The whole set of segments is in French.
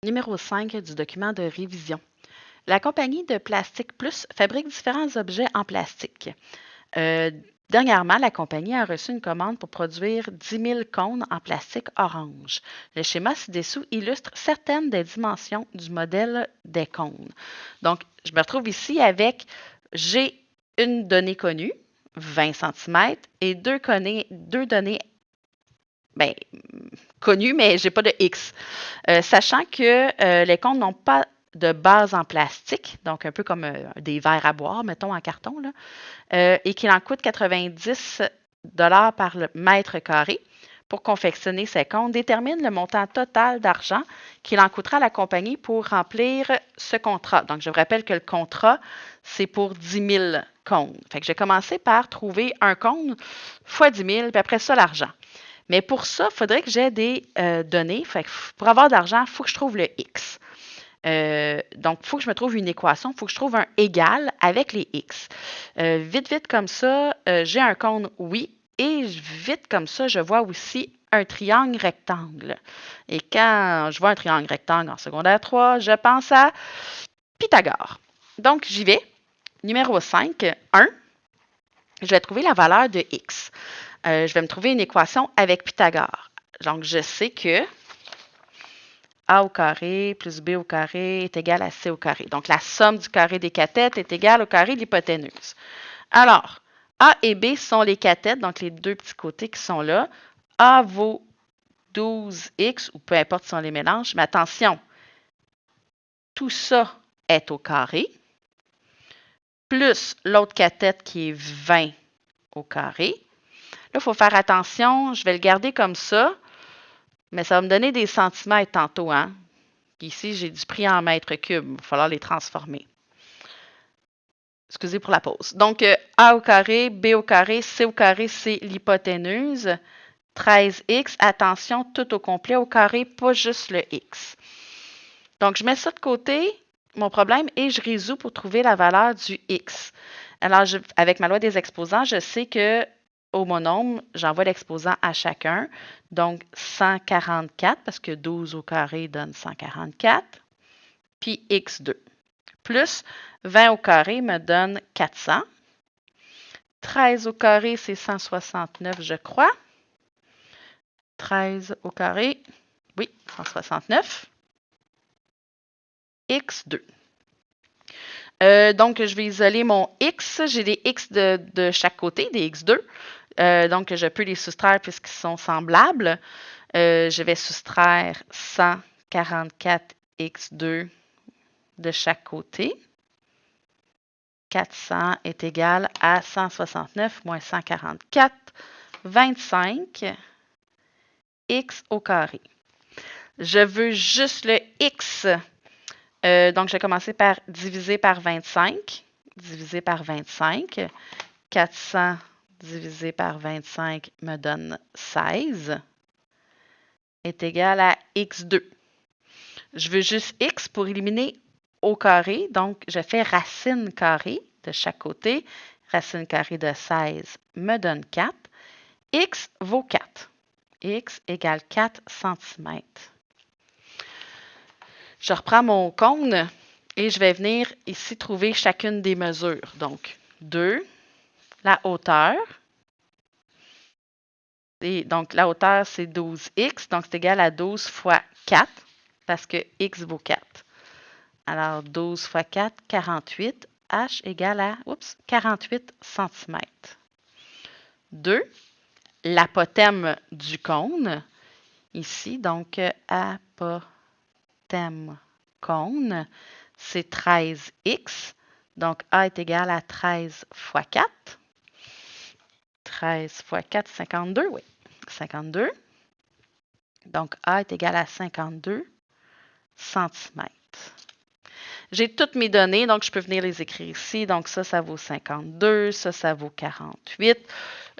Numéro 5 du document de révision. La compagnie de Plastique Plus fabrique différents objets en plastique. Dernièrement, la compagnie a reçu une commande pour produire 10 000 cônes en plastique orange. Le schéma ci-dessous illustre certaines des dimensions du modèle des cônes. Donc, je me retrouve ici avec, j'ai une donnée connue, 20 cm, et deux données connues, mais je n'ai pas de X. Sachant que les cônes n'ont pas de base en plastique, donc un peu comme des verres à boire, mettons, en carton, là, et qu'il en coûte 90 par le mètre carré pour confectionner ces cônes, détermine le montant total d'argent qu'il en coûtera à la compagnie pour remplir ce contrat. Donc, je vous rappelle que le contrat, c'est pour 10 000 cônes. Fait que j'ai commencé par trouver un cône fois 10 000, puis après ça, l'argent. Mais pour ça, il faudrait que j'ai des données. Fait que pour avoir d'argent, il faut que je trouve le X. Donc, il faut que je me trouve une équation, il faut que je trouve un égal avec les X. Vite comme ça, j'ai un cône oui, et vite comme ça, je vois aussi un triangle rectangle. Et quand je vois un triangle rectangle en secondaire 3, je pense à Pythagore. Donc, j'y vais. Numéro 5, 1. Je vais trouver la valeur de X. Je vais me trouver une équation avec Pythagore. Donc, je sais que A au carré plus B au carré est égal à C au carré. Donc, la somme du carré des cathètes est égale au carré de l'hypoténuse. Alors, A et B sont les cathètes, donc les deux petits côtés qui sont là. A vaut 12x, ou peu importe si on les mélange, mais attention, tout ça est au carré, plus l'autre cathète qui est 20 au carré. Là, il faut faire attention, je vais le garder comme ça, mais ça va me donner des centimètres tantôt, hein? Ici, j'ai du prix en mètres cubes. Il va falloir les transformer. Excusez pour la pause. Donc, A au carré, B au carré, C au carré, c'est l'hypoténuse. 13x, attention, tout au complet au carré, pas juste le x. Donc, je mets ça de côté, mon problème, et je résous pour trouver la valeur du x. Alors, avec ma loi des exposants, je sais que au monôme, j'envoie l'exposant à chacun. Donc, 144, parce que 12 au carré donne 144, puis x2. Plus 20 au carré me donne 400. 13 au carré, c'est 169, je crois. 13 au carré, oui, 169. X2. Donc, je vais isoler mon X. J'ai des X de chaque côté, des X2. Donc, je peux les soustraire puisqu'ils sont semblables. Je vais soustraire 144 X2 de chaque côté. 400 est égal à 169 moins 144, 25 x au carré. Je veux juste le x. Donc, je vais commencer par diviser par 25. Diviser par 25. 400 divisé par 25 me donne 16. Est égal à x2. Je veux juste x pour éliminer au carré. Donc, je fais racine carrée de chaque côté. Racine carrée de 16 me donne 4. X vaut 4. X égale 4 cm. Je reprends mon cône et je vais venir ici trouver chacune des mesures. Donc, 2, la hauteur. Et donc, la hauteur, c'est 12x. Donc, c'est égal à 12 fois 4 parce que x vaut 4. Alors, 12 fois 4, 48. H égale à 48 cm. 2. L'apothème du cône. Ici, donc, apothème cône, c'est 13x. Donc, A est égal à 13 fois 4. 13 fois 4, 52, oui. 52. Donc, A est égal à 52 cm. J'ai toutes mes données, donc je peux venir les écrire ici. Donc, ça vaut 52. Ça vaut 48.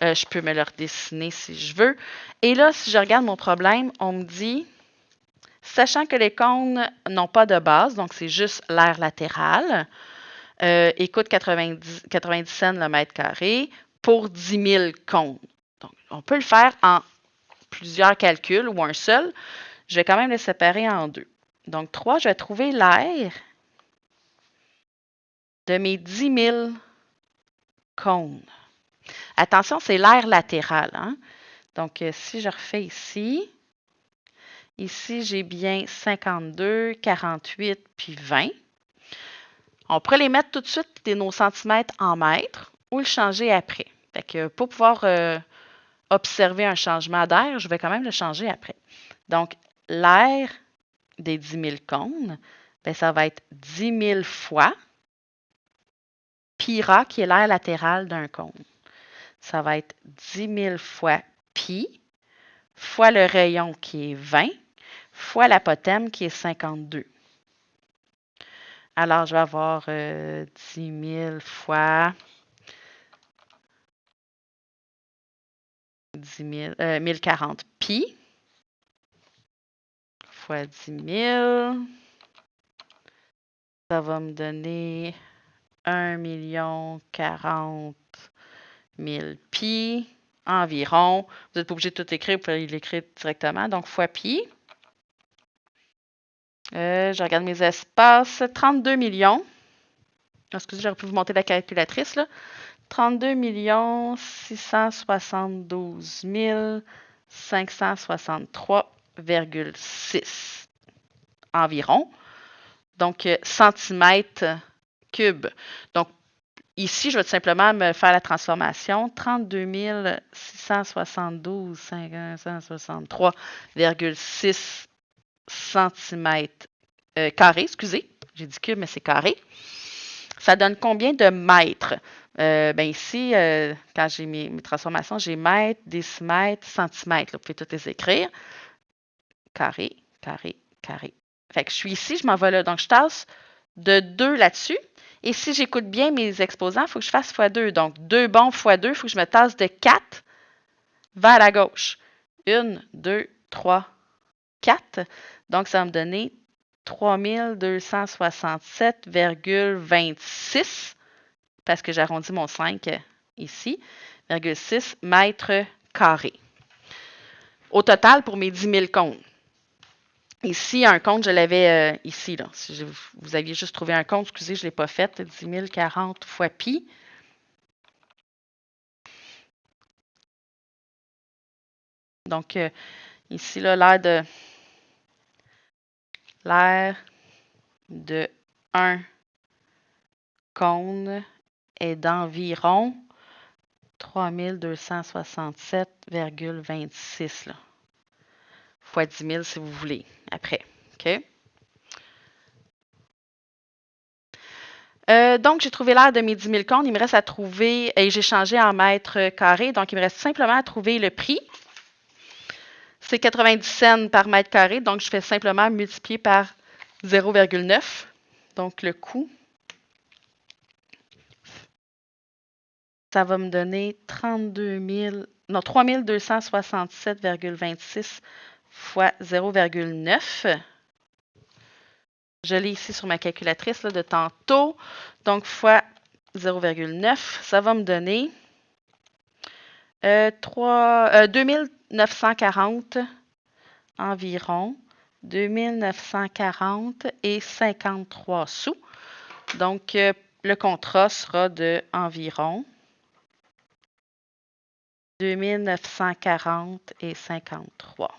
Je peux me le redessiner si je veux. Et là, si je regarde mon problème, on me dit, sachant que les cônes n'ont pas de base, donc c'est juste l'aire latérale, et coûte 90 cents le mètre carré pour 10 000 cônes. Donc, on peut le faire en plusieurs calculs ou un seul. Je vais quand même les séparer en deux. Donc, 3, je vais trouver l'aire de mes 10 000 cônes. Attention, c'est l'aire latérale. Hein? Donc, si je refais ici, j'ai bien 52, 48, puis 20. On pourrait les mettre tout de suite, nos centimètres en mètres, ou le changer après. Fait que pour pouvoir observer un changement d'air, je vais quand même le changer après. Donc, l'aire des 10 000 cônes, bien, ça va être 10 000 fois pi rho, qui est l'aire latérale d'un cône. Ça va être 10 000 fois pi, fois le rayon qui est 20, fois l'apothème qui est 52. Alors, je vais avoir 10 000 fois 1040 pi fois 10 000. Ça va me donner 1 040 000 pi environ. Vous n'êtes pas obligé de tout écrire, vous pouvez l'écrire directement. Donc, fois pi. Je regarde mes espaces. 32 millions. Excusez, j'aurais pu vous monter la calculatrice, là. 32 672 563,6 environ. Donc, centimètres cubes. Donc, ici, je vais tout simplement me faire la transformation. 32 672 563,6 centimètres carrés. Excusez, j'ai dit cube, mais c'est carré. Ça donne combien de mètres? Ben ici, quand j'ai mes transformations, j'ai mètres, décimètres, centimètres. Là, vous pouvez toutes les écrire. Carré, carré, carré. Fait que je suis ici, je m'en vais là. Donc, je tasse de 2 là-dessus. Et si j'écoute bien mes exposants, il faut que je fasse x2. Donc, 2 bons x2, il faut que je me tasse de 4 vers la gauche. 1, 2, 3, 4. Donc, ça va me donner 3267,26 parce que j'arrondis mon 5 ici, 6 mètres carrés. Au total, pour mes 10 000 cônes. Ici, un compte, je l'avais ici. Là. Si vous aviez juste trouvé un compte, excusez, je ne l'ai pas fait. 10 040 fois pi. Donc, ici, l'air de 1 cône est d'environ 3267,26 fois 10 000 si vous voulez, après. OK? Donc, j'ai trouvé l'aire de mes 10 000 cônes. Il me reste à trouver, et j'ai changé en mètres carrés, donc il me reste simplement à trouver le prix. C'est 90 cents par mètre carré, donc je fais simplement multiplier par 0,9. Donc, le coût, ça va me donner 3267,26 fois 0,9. Je l'ai ici sur ma calculatrice là, de tantôt. Donc, fois 0,9, ça va me donner 2940 environ. 2940 et 53 sous. Donc, le contrat sera de environ 2940 et 53.